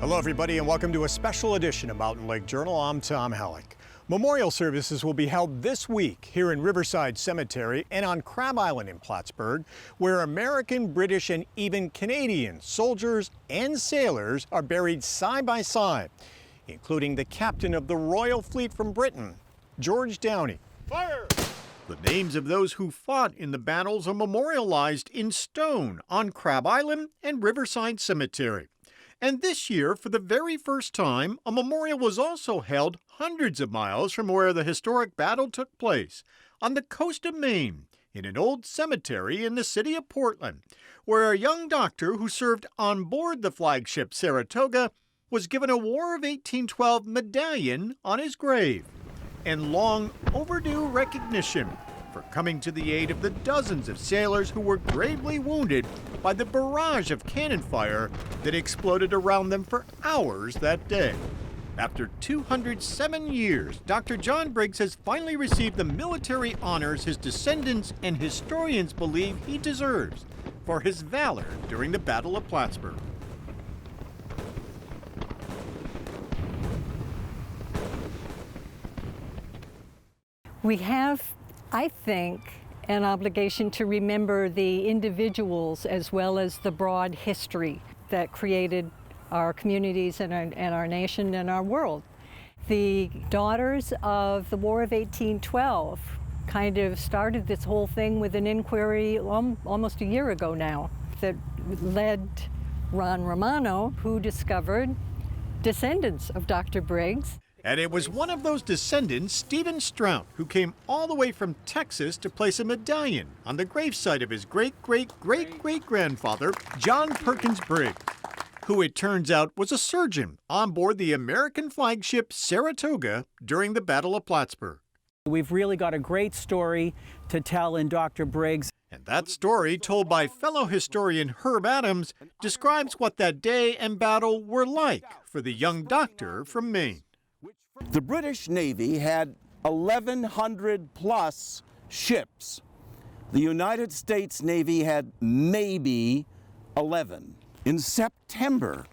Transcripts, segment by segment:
Hello, everybody, and welcome to a special edition of Mountain Lake Journal. I'm Tom Halleck. Memorial services will be held this week here in Riverside Cemetery and on Crab Island in Plattsburgh, where American, British, and even Canadian soldiers and sailors are buried side by side, including the captain of the Royal Fleet from Britain, George Downey. Fire! The names of those who fought in the battles are memorialized in stone on Crab Island and Riverside Cemetery. And this year, for the very first time, a memorial was also held hundreds of miles from where the historic battle took place, on the coast of Maine, in an old cemetery in the city of Portland, where a young doctor who served on board the flagship Saratoga was given a War of 1812 medallion on his grave, and long overdue recognition for coming to the aid of the dozens of sailors who were gravely wounded by the barrage of cannon fire that exploded around them for hours that day. After 207 years, Dr. John Briggs has finally received the military honors his descendants and historians believe he deserves for his valor during the Battle of Plattsburgh. We have, I think, an obligation to remember the individuals as well as the broad history that created our communities and our nation and our world. The Daughters of the War of 1812 kind of started this whole thing with an inquiry almost a year ago now that led Ron Romano, who discovered descendants of Dr. Briggs. And it was one of those descendants, Stephen Strout, who came all the way from Texas to place a medallion on the gravesite of his great-great-great-great-grandfather, John Perkins Briggs, who it turns out was a surgeon on board the American flagship Saratoga during the Battle of Plattsburgh. We've really got a great story to tell in Dr. Briggs. And that story, told by fellow historian Herb Adams, describes what that day and battle were like for the young doctor from Maine. The British Navy had 1,100 plus ships. The United States Navy had maybe 11. In September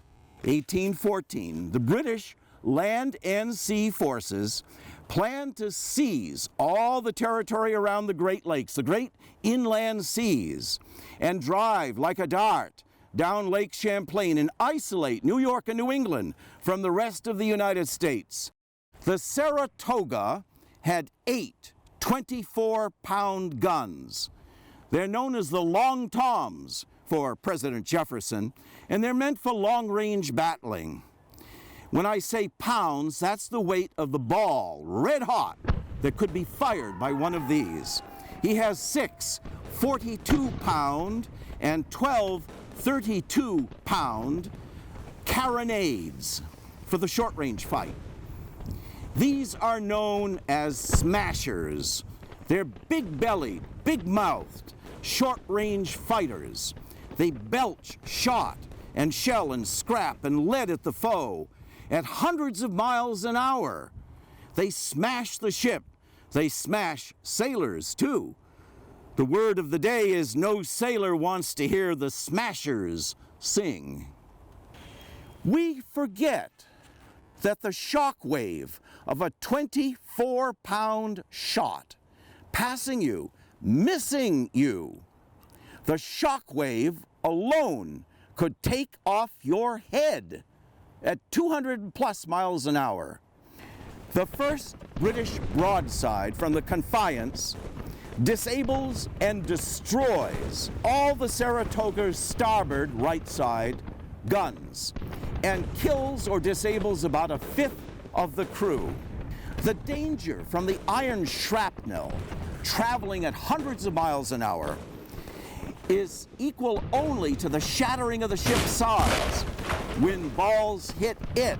1814, the British land and sea forces planned to seize all the territory around the Great Lakes, the great inland seas, and drive like a dart down Lake Champlain and isolate New York and New England from the rest of the United States. The Saratoga had 8 24-pound guns. They're known as the Long Toms for President Jefferson, and they're meant for long-range battling. When I say pounds, that's the weight of the ball, red hot, that could be fired by one of these. He has 6 42-pound and 12 32-pound carronades for the short-range fight. These are known as smashers. They're big-bellied, big-mouthed, short-range fighters. They belch shot and shell and scrap and lead at the foe at hundreds of miles an hour. They smash the ship. They smash sailors, too. The word of the day is no sailor wants to hear the smashers sing. We forget that the shock wave of a 24-pound shot passing you, missing you, the shock wave alone could take off your head at 200 plus miles an hour. The first British broadside from the Confiance disables and destroys all the Saratoga's starboard right side guns and kills or disables about a fifth of the crew. The danger from the iron shrapnel traveling at hundreds of miles an hour is equal only to the shattering of the ship's sides. When balls hit it,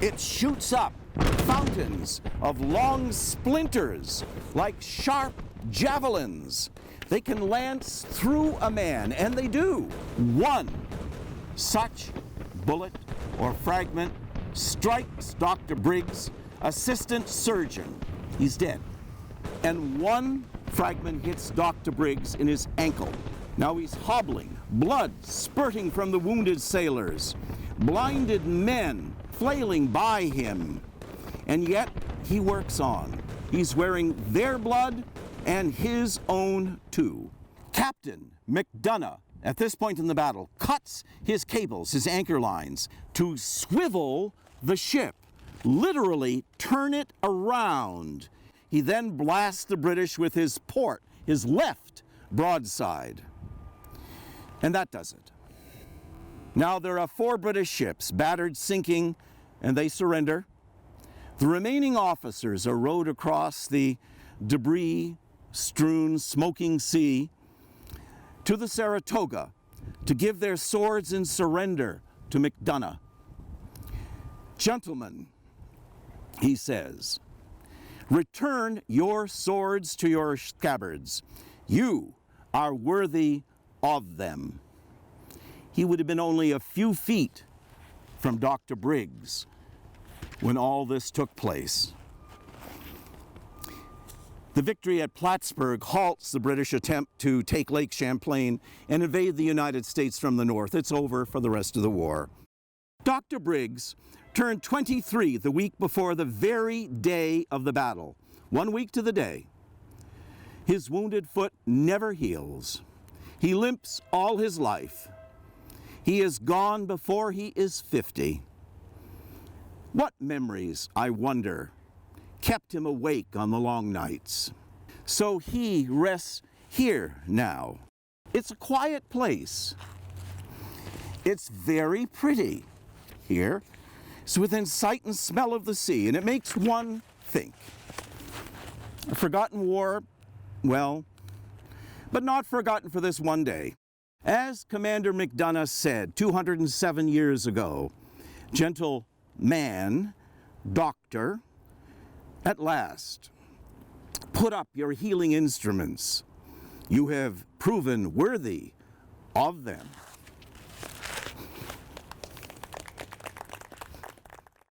it shoots up fountains of long splinters like sharp javelins. They can lance through a man, and they do. One such bullet or fragment strikes Dr. Briggs, assistant surgeon. He's dead. And one fragment hits Dr. Briggs in his ankle. Now he's hobbling, blood spurting from the wounded sailors. blinded men flailing by him. And yet he works on. He's wearing their blood and his own too. Captain McDonough, at this point in the battle, cuts his cables, his anchor lines, to swivel the ship, literally turn it around. He then blasts the British with his port, his left broadside. And that does it. Now there are 4 British ships, battered, sinking, and they surrender. The remaining officers are rowed across the debris-strewn, smoking sea to the Saratoga to give their swords in surrender to McDonough. "Gentlemen," he says, "return your swords to your scabbards. You are worthy of them." He would have been only a few feet from Dr. Briggs when all this took place. The victory at Plattsburgh halts the British attempt to take Lake Champlain and invade the United States from the north. It's over for the rest of the war. Dr. Briggs turned 23 the week before the very day of the battle, 1 week to the day. His wounded foot never heals. He limps all his life. He is gone before he is 50. What memories, I wonder, kept him awake on the long nights? So he rests here now. It's a quiet place. It's very pretty here. It's within sight and smell of the sea, and it makes one think. A forgotten war, well, but not forgotten for this one day. As Commander McDonough said 207 years ago, "Gentle man, doctor, at last, put up your healing instruments. You have proven worthy of them."